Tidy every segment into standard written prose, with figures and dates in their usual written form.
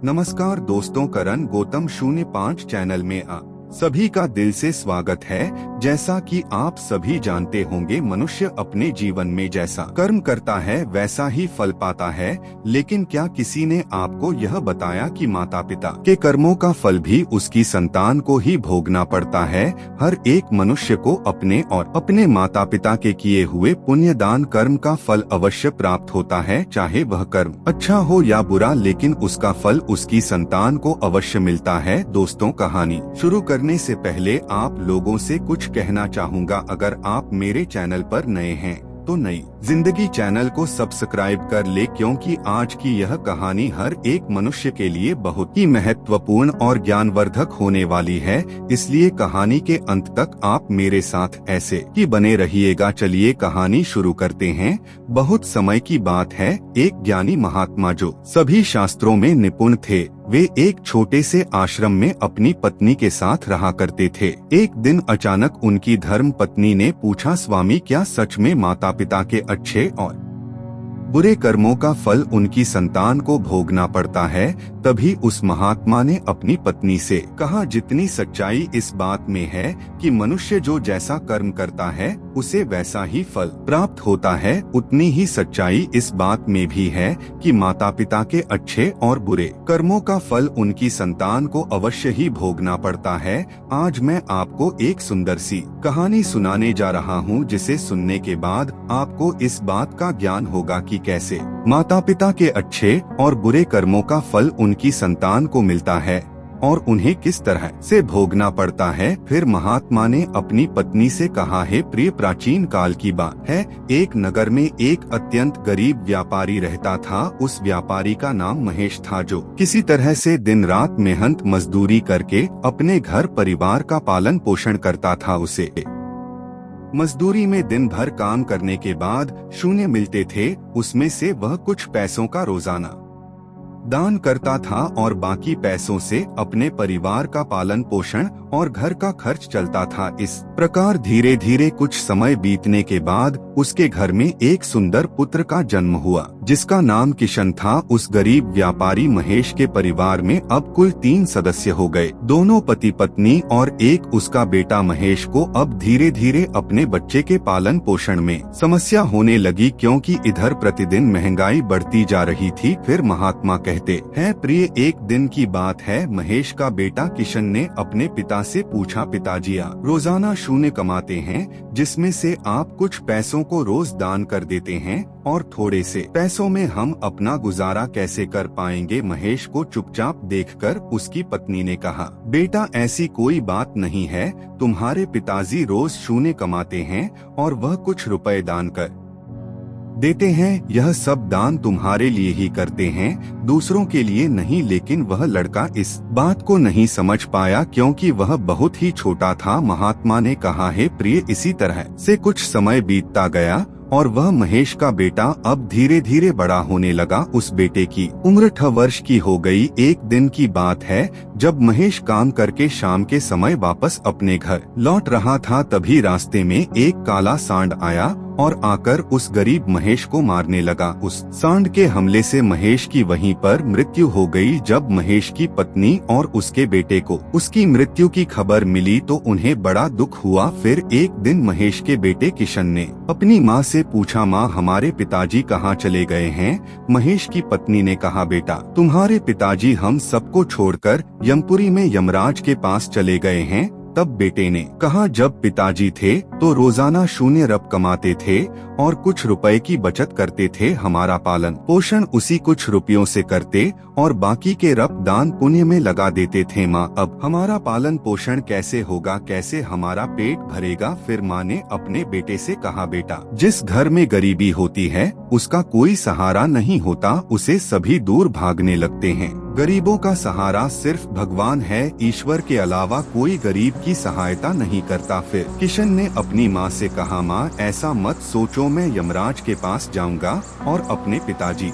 नमस्कार दोस्तों, करण गौतम 05 चैनल में सभी का दिल से स्वागत है। जैसा कि आप सभी जानते होंगे, मनुष्य अपने जीवन में जैसा कर्म करता है वैसा ही फल पाता है। लेकिन क्या किसी ने आपको यह बताया कि माता पिता के कर्मों का फल भी उसकी संतान को ही भोगना पड़ता है? हर एक मनुष्य को अपने और अपने माता पिता के किए हुए पुण्य दान कर्म का फल अवश्य प्राप्त होता है, चाहे वह कर्म अच्छा हो या बुरा, लेकिन उसका फल उसकी संतान को अवश्य मिलता है। दोस्तों, कहानी शुरू करने से पहले आप लोगों से कुछ कहना चाहूँगा। अगर आप मेरे चैनल पर नए हैं तो नई जिंदगी चैनल को सब्सक्राइब कर ले, क्योंकि आज की यह कहानी हर एक मनुष्य के लिए बहुत ही महत्वपूर्ण और ज्ञानवर्धक होने वाली है। इसलिए कहानी के अंत तक आप मेरे साथ ऐसे ही बने रहिएगा। चलिए कहानी शुरू करते हैं। बहुत समय की बात है, एक ज्ञानी महात्मा जो सभी शास्त्रों में निपुण थे, वे एक छोटे से आश्रम में अपनी पत्नी के साथ रहा करते थे। एक दिन अचानक उनकी धर्म पत्नी ने पूछा, स्वामी, क्या सच में माता पिता के अच्छे और बुरे कर्मों का फल उनकी संतान को भोगना पड़ता है? तभी उस महात्मा ने अपनी पत्नी से कहा, जितनी सच्चाई इस बात में है कि मनुष्य जो जैसा कर्म करता है उसे वैसा ही फल प्राप्त होता है, उतनी ही सच्चाई इस बात में भी है कि माता पिता के अच्छे और बुरे कर्मों का फल उनकी संतान को अवश्य ही भोगना पड़ता है। आज मैं आपको एक सुंदर सी कहानी सुनाने जा रहा हूँ, जिसे सुनने के बाद आपको इस बात का ज्ञान होगा कि कैसे माता पिता के अच्छे और बुरे कर्मों का फल उनकी संतान को मिलता है और उन्हें किस तरह से भोगना पड़ता है। फिर महात्मा ने अपनी पत्नी से कहा, है प्रिय, प्राचीन काल की बात है। एक नगर में एक अत्यंत गरीब व्यापारी रहता था। उस व्यापारी का नाम महेश था, जो किसी तरह से दिन रात मेहनत मजदूरी करके अपने घर परिवार का पालन पोषण करता था। उसे मजदूरी में दिन भर काम करने के बाद शून्य मिलते थे, उसमें से वह कुछ पैसों का रोजाना दान करता था और बाकी पैसों से अपने परिवार का पालन पोषण और घर का खर्च चलता था। इस प्रकार धीरे धीरे कुछ समय बीतने के बाद उसके घर में एक सुंदर पुत्र का जन्म हुआ, जिसका नाम किशन था। उस गरीब व्यापारी महेश के परिवार में अब कुल 3 सदस्य हो गए, दोनों पति पत्नी और एक उसका बेटा। महेश को अब धीरे धीरे अपने बच्चे के पालन पोषण में समस्या होने लगी, क्योंकि इधर प्रतिदिन महंगाई बढ़ती जा रही थी। फिर महात्मा कहते हैं, प्रिय, एक दिन की बात है, महेश का बेटा किशन ने अपने पिता से पूछा, पिताजी, आप रोजाना शून्य कमाते हैं, जिसमें से आप कुछ पैसों को रोज दान कर देते हैं और थोड़े से पैसों में हम अपना गुजारा कैसे कर पाएंगे? महेश को चुपचाप देखकर उसकी पत्नी ने कहा, बेटा, ऐसी कोई बात नहीं है, तुम्हारे पिताजी रोज शून्य कमाते हैं और वह कुछ रुपए दान कर देते हैं। यह सब दान तुम्हारे लिए ही करते हैं, दूसरों के लिए नहीं। लेकिन वह लड़का इस बात को नहीं समझ पाया, क्योंकि वह बहुत ही छोटा था। महात्मा ने कहा, है प्रिय, इसी तरह से कुछ समय बीतता गया और वह महेश का बेटा अब धीरे धीरे बड़ा होने लगा। उस बेटे की उम्र 8 वर्ष की हो गई। एक दिन की बात है, जब महेश काम करके शाम के समय वापस अपने घर लौट रहा था, तभी रास्ते में एक काला सांड आया और आकर उस गरीब महेश को मारने लगा। उस सांड के हमले से महेश की वहीं पर मृत्यु हो गई। जब महेश की पत्नी और उसके बेटे को उसकी मृत्यु की खबर मिली तो उन्हें बड़ा दुख हुआ। फिर एक दिन महेश के बेटे किशन ने अपनी माँ से पूछा, माँ, हमारे पिताजी कहाँ चले गए हैं? महेश की पत्नी ने कहा, बेटा, तुम्हारे पिताजी हम सबको छोड़कर यमपुरी में यमराज के पास चले गए हैं। तब बेटे ने कहा, जब पिताजी थे तो रोजाना शून्य रप कमाते थे और कुछ रुपए की बचत करते थे। हमारा पालन पोषण उसी कुछ रुपयों से करते और बाकी के रप दान पुण्य में लगा देते थे। माँ, अब हमारा पालन पोषण कैसे होगा? कैसे हमारा पेट भरेगा? फिर माँ ने अपने बेटे से कहा, बेटा, जिस घर में गरीबी होती है उसका कोई सहारा नहीं होता, उसे सभी दूर भागने लगते हैं। गरीबों का सहारा सिर्फ भगवान है, ईश्वर के अलावा कोई गरीब की सहायता नहीं करता। फिर किशन ने अपनी माँ से कहा, माँ, ऐसा मत सोचो, मैं यमराज के पास जाऊंगा और अपने पिताजी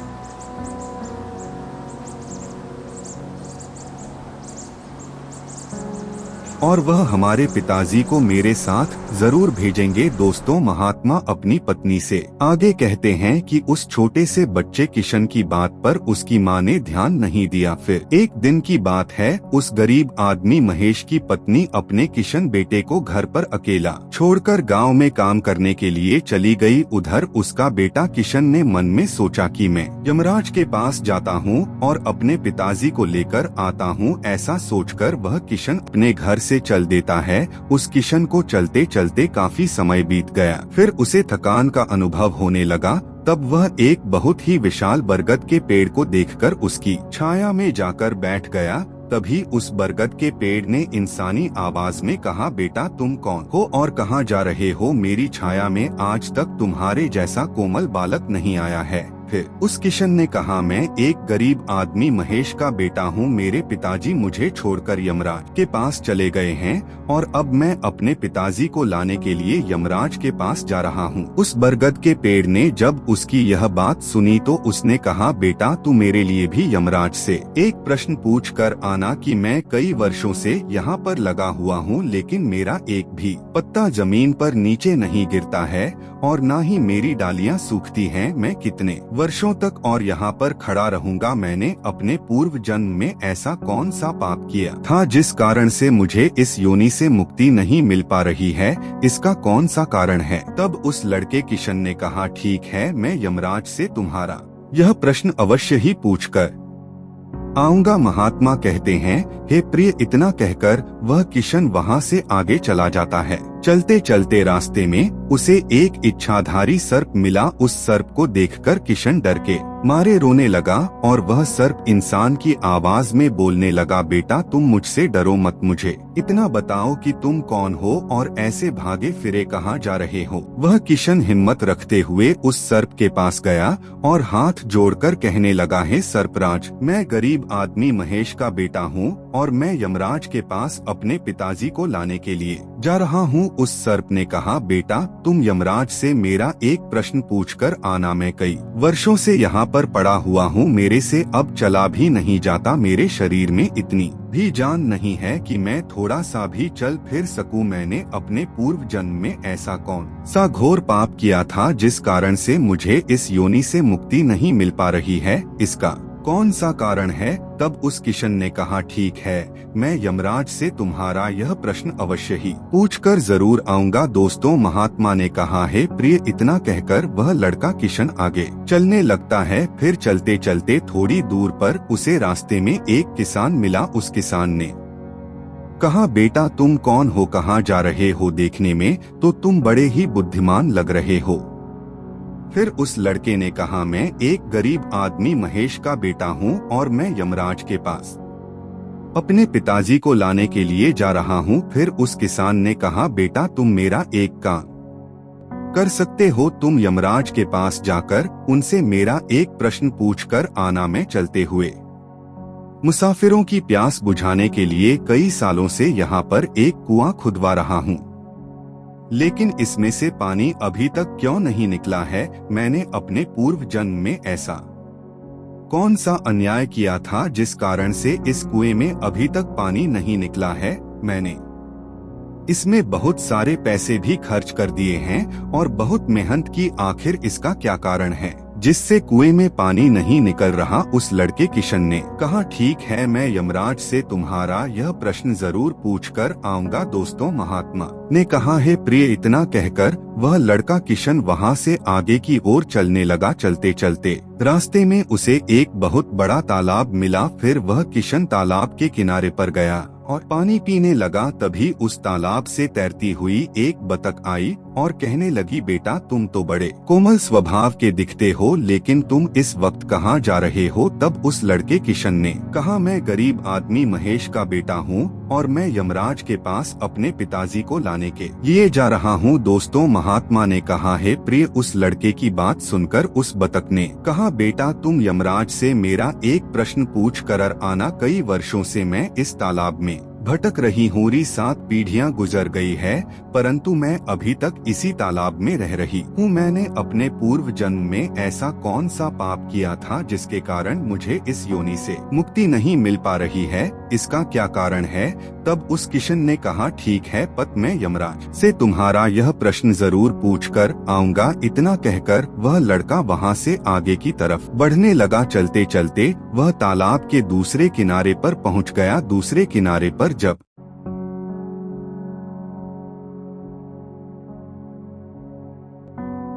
और वह हमारे पिताजी को मेरे साथ जरूर भेजेंगे दोस्तों महात्मा अपनी पत्नी से। आगे कहते हैं कि उस छोटे से बच्चे किशन की बात पर उसकी माँ ने ध्यान नहीं दिया। फिर एक दिन की बात है, उस गरीब आदमी महेश की पत्नी अपने किशन बेटे को घर पर अकेला छोड़कर गांव में काम करने के लिए चली गई। उधर उसका बेटा किशन ने मन में सोचा कि मैं यमराज के पास जाता हूँ और अपने पिताजी को लेकर आता हूँ। ऐसा सोचकर वह किशन अपने घर से चल देता है। उस किशन को चलते चलते काफी समय बीत गया। फिर उसे थकान का अनुभव होने लगा। तब वह एक बहुत ही विशाल बरगद के पेड़ को देखकर उसकी छाया में जाकर बैठ गया। तभी उस बरगद के पेड़ ने इंसानी आवाज में कहा, बेटा तुम कौन हो और कहाँ जा रहे हो? मेरी छाया में आज तक तुम्हारे जैसा कोमल बालक नहीं आया है। फिर उस किशन ने कहा, मैं एक गरीब आदमी महेश का बेटा हूँ। मेरे पिताजी मुझे छोड़कर यमराज के पास चले गए हैं और अब मैं अपने पिताजी को लाने के लिए यमराज के पास जा रहा हूँ। उस बरगद के पेड़ ने जब उसकी यह बात सुनी तो उसने कहा, बेटा तू मेरे लिए भी यमराज से एक प्रश्न पूछ कर आना कि मैं कई वर्षों से यहाँ पर लगा हुआ हूँ, लेकिन मेरा एक भी पत्ता जमीन पर नीचे नहीं गिरता है और न ही मेरी डालियाँ सूखती हैं। मैं कितने वर्षों तक और यहाँ पर खड़ा रहूंगा? मैंने अपने पूर्व जन्म में ऐसा कौन सा पाप किया था जिस कारण से मुझे इस योनि से मुक्ति नहीं मिल पा रही है? इसका कौन सा कारण है? तब उस लड़के किशन ने कहा, ठीक है, मैं यमराज से तुम्हारा यह प्रश्न अवश्य ही पूछकर आऊंगा। महात्मा कहते हैं, हे प्रिय, इतना कहकर वह किशन वहाँ से आगे चला जाता है। चलते चलते रास्ते में उसे एक इच्छाधारी सर्प मिला। उस सर्प को देखकर किशन डर के मारे रोने लगा और वह सर्प इंसान की आवाज में बोलने लगा, बेटा तुम मुझसे डरो मत, मुझे इतना बताओ कि तुम कौन हो और ऐसे भागे फिरे कहाँ जा रहे हो? वह किशन हिम्मत रखते हुए उस सर्प के पास गया और हाथ जोड़कर कहने लगा, हे सर्पराज, मैं गरीब आदमी महेश का बेटा हूँ और मैं यमराज के पास अपने पिताजी को लाने के लिए जा रहा हूँ। उस सर्प ने कहा, बेटा तुम यमराज से मेरा एक प्रश्न पूछकर आना। मैं कई वर्षों से यहाँ पर पड़ा हुआ हूँ, मेरे से अब चला भी नहीं जाता। मेरे शरीर में इतनी भी जान नहीं है कि मैं थोड़ा सा भी चल फिर सकूं। मैंने अपने पूर्व जन्म में ऐसा कौन सा घोर पाप किया था जिस कारण से मुझे इस योनि से मुक्ति नहीं मिल पा रही है? इसका कौन सा कारण है? तब उस किशन ने कहा, ठीक है, मैं यमराज से तुम्हारा यह प्रश्न अवश्य ही पूछकर जरूर आऊंगा। दोस्तों महात्मा ने कहा, है प्रिय, इतना कहकर वह लड़का किशन आगे चलने लगता है। फिर चलते चलते थोड़ी दूर पर उसे रास्ते में एक किसान मिला। उस किसान ने कहा, बेटा तुम कौन हो, कहाँ जा रहे हो? देखने में तो तुम बड़े ही बुद्धिमान लग रहे हो। फिर उस लड़के ने कहा, मैं एक गरीब आदमी महेश का बेटा हूँ और मैं यमराज के पास अपने पिताजी को लाने के लिए जा रहा हूँ। फिर उस किसान ने कहा, बेटा तुम मेरा एक काम कर सकते हो, तुम यमराज के पास जाकर उनसे मेरा एक प्रश्न पूछकर आना। मैं चलते हुए मुसाफिरों की प्यास बुझाने के लिए कई सालों से यहाँ पर एक कुआं खुदवा रहा हूँ, लेकिन इसमें से पानी अभी तक क्यों नहीं निकला है? मैंने अपने पूर्व जन्म में ऐसा कौन सा अन्याय किया था जिस कारण से इस कुएं में अभी तक पानी नहीं निकला है? मैंने इसमें बहुत सारे पैसे भी खर्च कर दिए हैं और बहुत मेहनत की, आखिर इसका क्या कारण है जिससे कुएं में पानी नहीं निकल रहा? उस लड़के किशन ने कहा, ठीक है, मैं यमराज से तुम्हारा यह प्रश्न जरूर पूछकर आऊंगा। दोस्तों महात्मा ने कहा, है प्रिय, इतना कहकर वह लड़का किशन वहां से आगे की ओर चलने लगा। चलते चलते रास्ते में उसे एक बहुत बड़ा तालाब मिला। फिर वह किशन तालाब के किनारे पर गया और पानी पीने लगा। तभी उस तालाब से तैरती हुई एक बतख आई और कहने लगी, बेटा तुम तो बड़े कोमल स्वभाव के दिखते हो, लेकिन तुम इस वक्त कहाँ जा रहे हो? तब उस लड़के किशन ने कहा, मैं गरीब आदमी महेश का बेटा हूँ और मैं यमराज के पास अपने पिताजी को लाने के लिए जा रहा हूँ। दोस्तों महात्मा ने कहा, है प्रिय, उस लड़के की बात सुनकर उस बतख ने कहा, बेटा तुम यमराज से मेरा एक प्रश्न पूछ कर आना। कई वर्षों से मैं इस तालाब में भटक रही हूँ, 7 पीढ़ियाँ गुजर गई है, परंतु मैं अभी तक इसी तालाब में रह रही हूँ। मैंने अपने पूर्व जन्म में ऐसा कौन सा पाप किया था जिसके कारण मुझे इस योनि से मुक्ति नहीं मिल पा रही है? इसका क्या कारण है? तब उस किशन ने कहा, ठीक है पत, मैं यमराज से तुम्हारा यह प्रश्न जरूर पूछकर आऊंगा। इतना कहकर वह लड़का वहाँ से आगे की तरफ बढ़ने लगा। चलते चलते वह तालाब के दूसरे किनारे पर पहुँच गया। दूसरे किनारे पर जब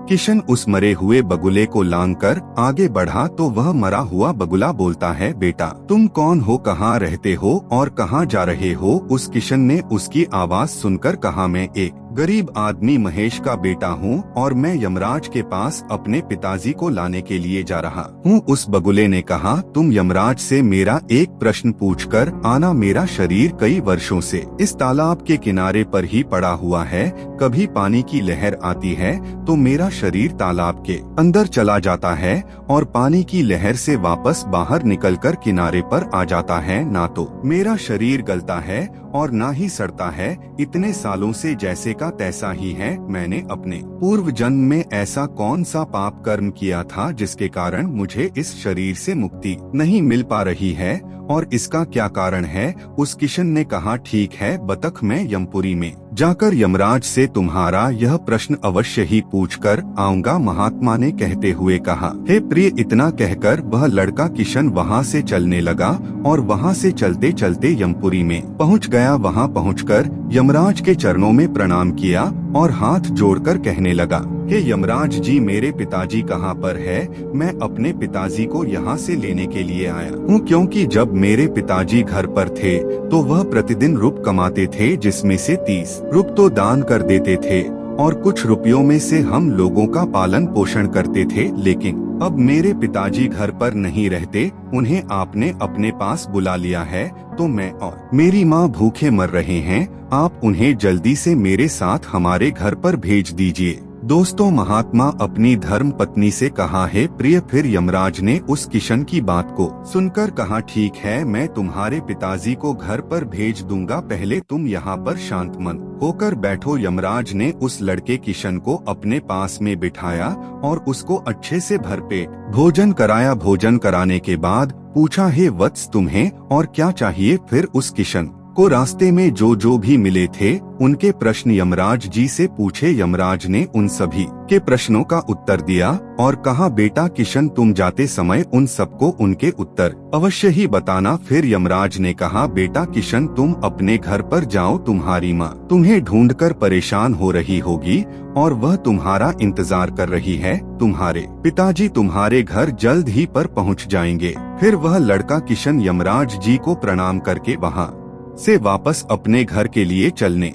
किशन उस मरे हुए बगुले को लांघकर आगे बढ़ा तो वह मरा हुआ बगुला बोलता है, बेटा तुम कौन हो, कहाँ रहते हो और कहाँ जा रहे हो? उस किशन ने उसकी आवाज सुनकर कहा, मैं एक गरीब आदमी महेश का बेटा हूँ और मैं यमराज के पास अपने पिताजी को लाने के लिए जा रहा हूँ। उस बगुले ने कहा, तुम यमराज से मेरा एक प्रश्न पूछकर आना। मेरा शरीर कई वर्षों से इस तालाब के किनारे पर ही पड़ा हुआ है। कभी पानी की लहर आती है तो मेरा शरीर तालाब के अंदर चला जाता है और पानी की लहर से वापस बाहर निकलकर किनारे पर आ जाता है। ना तो मेरा शरीर गलता है और ना ही सड़ता है। इतने सालों से जैसे का तैसा ही है। मैंने अपने पूर्व जन्म में ऐसा कौन सा पाप कर्म किया था जिसके कारण मुझे इस शरीर से मुक्ति नहीं मिल पा रही है और इसका क्या कारण है? उस किशन ने कहा, ठीक है बतख, मैं यमपुरी में जाकर यमराज से तुम्हारा यह प्रश्न अवश्य ही पूछकर आऊंगा। महात्मा ने कहते हुए कहा, हे प्रिय। इतना कहकर वह लड़का किशन वहाँ से चलने लगा और वहाँ से चलते चलते यमपुरी में पहुँच गया। वहाँ पहुँचकर यमराज के चरणों में प्रणाम किया और हाथ जोड़कर कहने लगा, हे यमराज जी, मेरे पिताजी कहाँ पर है? मैं अपने पिताजी को यहाँ से लेने के लिए आया हूँ, क्योंकि जब मेरे पिताजी घर पर थे तो वह प्रतिदिन रुपये कमाते थे, जिसमें से 30 रुपये तो दान कर देते थे और कुछ रुपयों में से हम लोगों का पालन पोषण करते थे। लेकिन अब मेरे पिताजी घर पर नहीं रहते, उन्हें आपने अपने पास बुला लिया है, तो मैं और मेरी माँ भूखे मर रहे हैं। आप उन्हें जल्दी से मेरे साथ हमारे घर पर भेज दीजिए। दोस्तों, महात्मा अपनी धर्म पत्नी से कहा, है प्रिय। फिर यमराज ने उस किशन की बात को सुनकर कहा, ठीक है, मैं तुम्हारे पिताजी को घर पर भेज दूंगा, पहले तुम यहाँ पर शांत मन होकर बैठो। यमराज ने उस लड़के किशन को अपने पास में बिठाया और उसको अच्छे से भरपेट भोजन कराया। भोजन कराने के बाद पूछा, हे वत्स, तुम्हें और क्या चाहिए? फिर उस किशन को रास्ते में जो भी मिले थे उनके प्रश्न यमराज जी से पूछे। यमराज ने उन सभी के प्रश्नों का उत्तर दिया और कहा, बेटा किशन, तुम जाते समय उन सबको उनके उत्तर अवश्य ही बताना। फिर यमराज ने कहा, बेटा किशन, तुम अपने घर पर जाओ, तुम्हारी माँ तुम्हें ढूंढकर परेशान हो रही होगी और वह तुम्हारा इंतजार कर रही है। तुम्हारे पिताजी तुम्हारे घर जल्द ही पर पहुँच जाएंगे। फिर वह लड़का किशन यमराज जी को प्रणाम करके वहाँ से वापस अपने घर के लिए चलने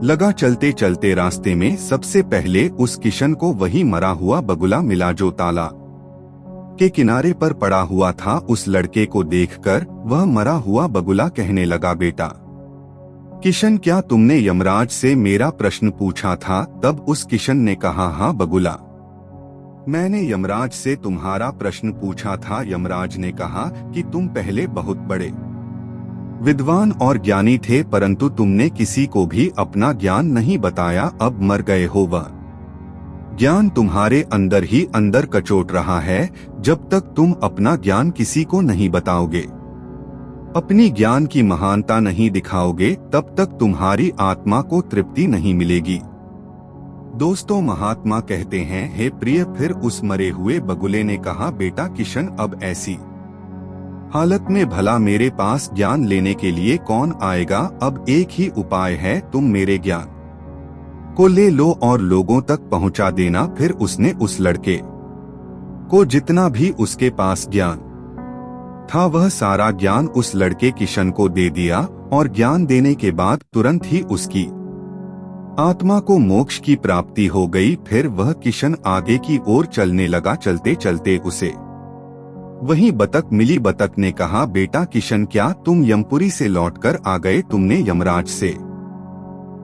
लगा। चलते चलते रास्ते में सबसे पहले उस किशन को वही मरा हुआ बगुला मिला जो तालाब के किनारे पर पड़ा हुआ था। उस लड़के को देखकर वह मरा हुआ बगुला कहने लगा, बेटा किशन, क्या तुमने यमराज से मेरा प्रश्न पूछा था? तब उस किशन ने कहा, हाँ बगुला, मैंने यमराज से तुम्हारा प्रश्न पूछा था। यमराज ने कहा कि तुम पहले बहुत बड़े विद्वान और ज्ञानी थे, परंतु तुमने किसी को भी अपना ज्ञान नहीं बताया। अब मर गए हो, वह ज्ञान तुम्हारे अंदर ही अंदर कचोट रहा है। जब तक तुम अपना ज्ञान किसी को नहीं बताओगे, अपनी ज्ञान की महानता नहीं दिखाओगे, तब तक तुम्हारी आत्मा को तृप्ति नहीं मिलेगी। दोस्तों, महात्मा कहते हैं, हे प्रिय। फिर उस मरे हुए बगुले ने कहा, बेटा किशन, अब ऐसी हालत में भला मेरे पास ज्ञान लेने के लिए कौन आएगा? अब एक ही उपाय है, तुम मेरे ज्ञान को ले लो और लोगों तक पहुंचा देना। फिर उसने उस लड़के को जितना भी उसके पास ज्ञान था वह सारा ज्ञान उस लड़के किशन को दे दिया और ज्ञान देने के बाद तुरंत ही उसकी आत्मा को मोक्ष की प्राप्ति हो गई। फिर वह किशन आगे की ओर चलने लगा। चलते चलते उसे वही बतख मिली। बतख ने कहा, बेटा किशन, क्या तुम यमपुरी से लौटकर आ गए? तुमने यमराज से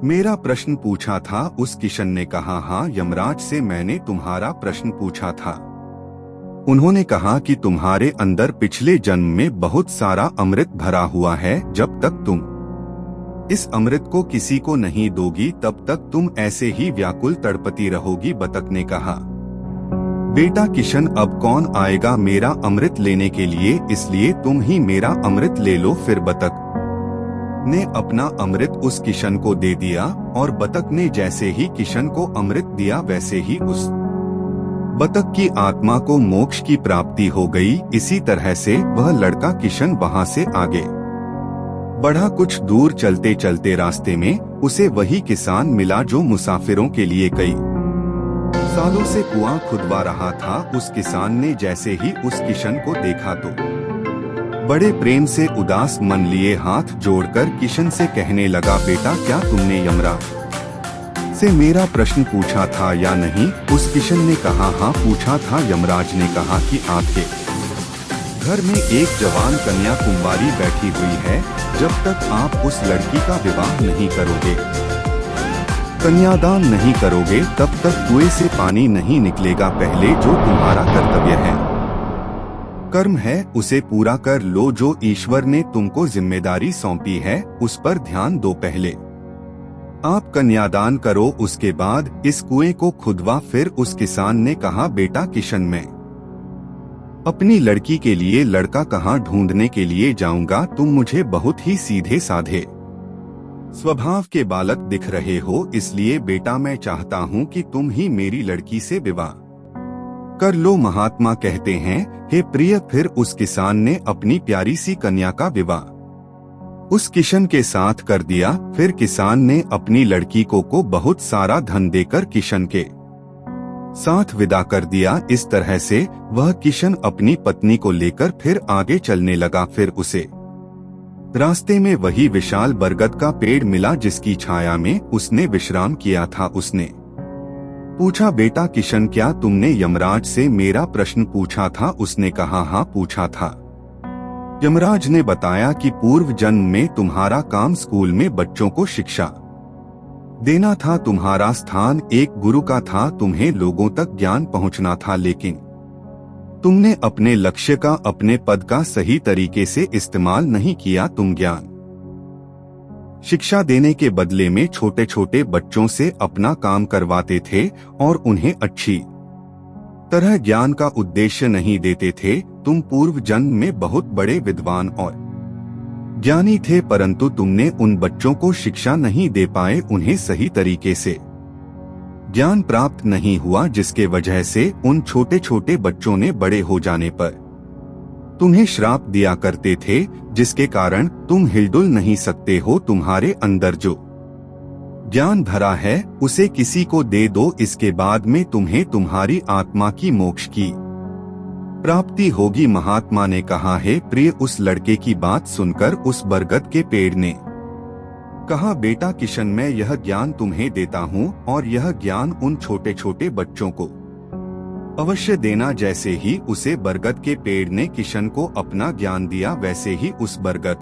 मेरा प्रश्न पूछा था? उस किशन ने कहा, हाँ यमराज से मैंने तुम्हारा प्रश्न पूछा था। उन्होंने कहा कि तुम्हारे अंदर पिछले जन्म में बहुत सारा अमृत भरा हुआ है। जब तक तुम इस अमृत को किसी को नहीं दोगी, तब तक तुम ऐसे ही व्याकुल तड़पती रहोगी। बतख ने कहा, बेटा किशन, अब कौन आएगा मेरा अमृत लेने के लिए, इसलिए तुम ही मेरा अमृत ले लो। फिर बतख ने अपना अमृत उस किशन को दे दिया और बतख ने जैसे ही किशन को अमृत दिया वैसे ही उस बतख की आत्मा को मोक्ष की प्राप्ति हो गई। इसी तरह से वह लड़का किशन वहां से आगे बढ़ा। कुछ दूर चलते चलते रास्ते में उसे वही किसान मिला जो मुसाफिरों के लिए कई सालों से कुआं खुदवा रहा था। उस किसान ने जैसे ही उस किशन को देखा तो बड़े प्रेम से उदास मन लिए हाथ जोड़कर किशन से कहने लगा, बेटा क्या तुमने यमराज से मेरा प्रश्न पूछा था या नहीं? उस किशन ने कहा, हाँ पूछा था। यमराज ने कहा कि आपके घर में एक जवान कन्या कुंवारी बैठी हुई है। जब तक आप उस लड़की का विवाह नहीं करोगे, कन्यादान नहीं करोगे, तब तक कुएं से पानी नहीं निकलेगा। पहले जो तुम्हारा कर्तव्य है, कर्म है, उसे पूरा कर लो। जो ईश्वर ने तुमको जिम्मेदारी सौंपी है उस पर ध्यान दो। पहले आप कन्यादान करो, उसके बाद इस कुएं को खुदवा। फिर उस किसान ने कहा, बेटा किशन, मैं अपनी लड़की के लिए लड़का कहाँ ढूंढने के लिए जाऊंगा? तुम मुझे बहुत ही सीधे साधे स्वभाव के बालक दिख रहे हो, इसलिए बेटा मैं चाहता हूँ कि तुम ही मेरी लड़की से विवाह कर लो। महात्मा कहते हैं, हे प्रिय, फिर उस किसान ने अपनी प्यारी सी कन्या का विवाह उस किशन के साथ कर दिया। फिर किसान ने अपनी लड़की को बहुत सारा धन देकर किशन के साथ विदा कर दिया। इस तरह से वह किशन अपनी पत्नी को लेकर फिर आगे चलने लगा। फिर उसे रास्ते में वही विशाल बरगद का पेड़ मिला जिसकी छाया में उसने विश्राम किया था। उसने पूछा, बेटा किशन, क्या तुमने यमराज से मेरा प्रश्न पूछा था? उसने कहा, हाँ पूछा था। यमराज ने बताया कि पूर्व जन्म में तुम्हारा काम स्कूल में बच्चों को शिक्षा देना था। तुम्हारा स्थान एक गुरु का था, तुम्हें लोगों तक ज्ञान पहुंचना था, लेकिन तुमने अपने लक्ष्य का, अपने पद का सही तरीके से इस्तेमाल नहीं किया। तुम ज्ञान शिक्षा देने के बदले में छोटे छोटे बच्चों से अपना काम करवाते थे और उन्हें अच्छी तरह ज्ञान का उद्देश्य नहीं देते थे। तुम पूर्व जन्म में बहुत बड़े विद्वान और ज्ञानी थे, परंतु तुमने उन बच्चों को शिक्षा नहीं दे पाए, उन्हें सही तरीके से ज्ञान प्राप्त नहीं हुआ, जिसके वजह से उन छोटे छोटे बच्चों ने बड़े हो जाने पर तुम्हें श्राप दिया करते थे, जिसके कारण तुम हिलडुल नहीं सकते हो। तुम्हारे अंदर जो ज्ञान भरा है उसे किसी को दे दो, इसके बाद में तुम्हें तुम्हारी आत्मा की मोक्ष की प्राप्ति होगी। महात्मा ने कहा, हे प्रिय, उस लड़के की बात सुनकर उस बरगद के पेड़ ने कहा, बेटा किशन, मैं यह ज्ञान तुम्हें देता हूँ और यह ज्ञान उन छोटे छोटे बच्चों को अवश्य देना। जैसे ही उसे बरगद के पेड़ ने किशन को अपना ज्ञान दिया, वैसे ही उस बरगद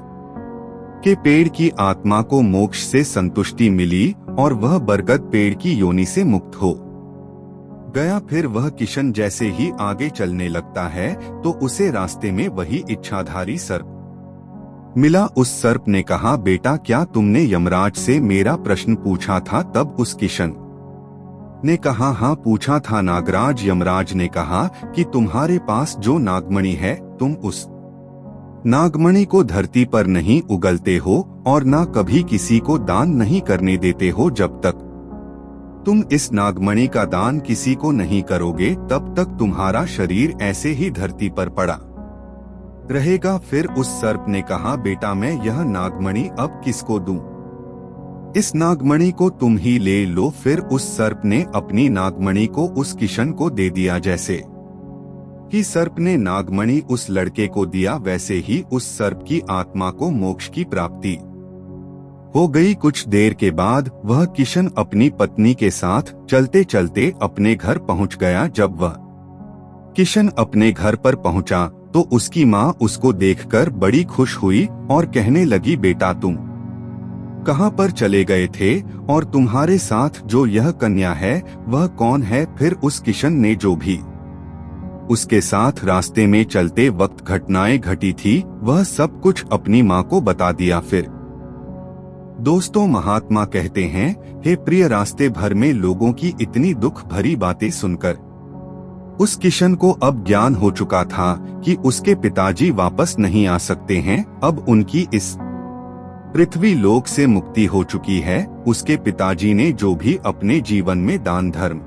के पेड़ की आत्मा को मोक्ष से संतुष्टि मिली और वह बरगद पेड़ की योनि से मुक्त हो गया। फिर वह किशन जैसे ही आगे चलने लगता है तो उसे रास्ते में वही इच्छाधारी सर्प मिला। उस सर्प ने कहा, बेटा क्या तुमने यमराज से मेरा प्रश्न पूछा था? तब उस किशन ने कहा, हाँ पूछा था नागराज। यमराज ने कहा कि तुम्हारे पास जो नागमणि है, तुम उस नागमणि को धरती पर नहीं उगलते हो और ना कभी किसी को दान नहीं करने देते हो। जब तक तुम इस नागमणि का दान किसी को नहीं करोगे, तब तक तुम्हारा शरीर ऐसे ही धरती पर पड़ा रहेगा। फिर उस सर्प ने कहा, बेटा मैं यह नागमणि अब किसको दूं? इस नागमणि को तुम ही ले लो। फिर उस सर्प ने अपनी नागमणि को उस किशन को दे दिया। जैसे ही सर्प ने नागमणि उस लड़के को दिया, वैसे ही उस सर्प की आत्मा को मोक्ष की प्राप्ति हो गई। कुछ देर के बाद वह किशन अपनी पत्नी के साथ चलते चलते अपने घर पहुंच गया। जब वह किशन अपने घर पर पहुंचा तो उसकी माँ उसको देखकर बड़ी खुश हुई और कहने लगी, बेटा तुम कहाँ पर चले गए थे और तुम्हारे साथ जो यह कन्या है वह कौन है? फिर उस किशन ने जो भी उसके साथ रास्ते में चलते वक्त घटनाएं घटी थी, वह सब कुछ अपनी माँ को बता दिया। फिर दोस्तों, महात्मा कहते हैं, हे प्रिय, रास्ते भर में लोगों की इतनी दुख भरी बातें सुनकर उस किशन को अब ज्ञान हो चुका था कि उसके पिताजी वापस नहीं आ सकते हैं। अब उनकी इस पृथ्वी लोक से मुक्ति हो चुकी है। उसके पिताजी ने जो भी अपने जीवन में दान धर्म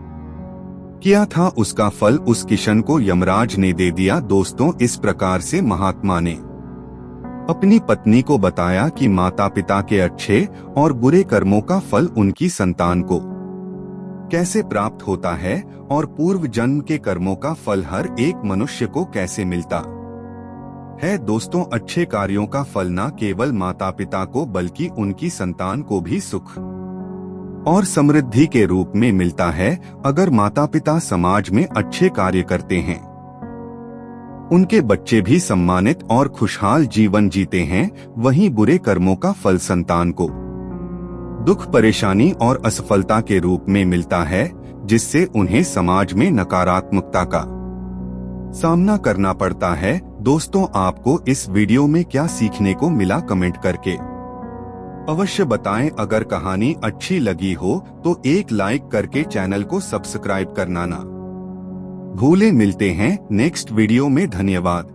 किया था उसका फल उस किशन को यमराज ने दे दिया। दोस्तों, इस प्रकार से महात्मा ने अपनी पत्नी को बताया कि माता पिता के अच्छे और बुरे कर्मों का फल उनकी संतान को कैसे प्राप्त होता है और पूर्व जन्म के कर्मों का फल हर एक मनुष्य को कैसे मिलता है। दोस्तों, अच्छे कार्यों का फल न केवल माता पिता को बल्कि उनकी संतान को भी सुख और समृद्धि के रूप में मिलता है। अगर माता पिता समाज में अच्छे कार्य करते हैं, उनके बच्चे भी सम्मानित और खुशहाल जीवन जीते हैं। वहीं बुरे कर्मों का फल संतान को दुख, परेशानी और असफलता के रूप में मिलता है, जिससे उन्हें समाज में नकारात्मकता का सामना करना पड़ता है। दोस्तों, आपको इस वीडियो में क्या सीखने को मिला कमेंट करके अवश्य बताएं। अगर कहानी अच्छी लगी हो तो एक लाइक करके चैनल को सब्सक्राइब करना ना भूलें। मिलते हैं नेक्स्ट वीडियो में। धन्यवाद।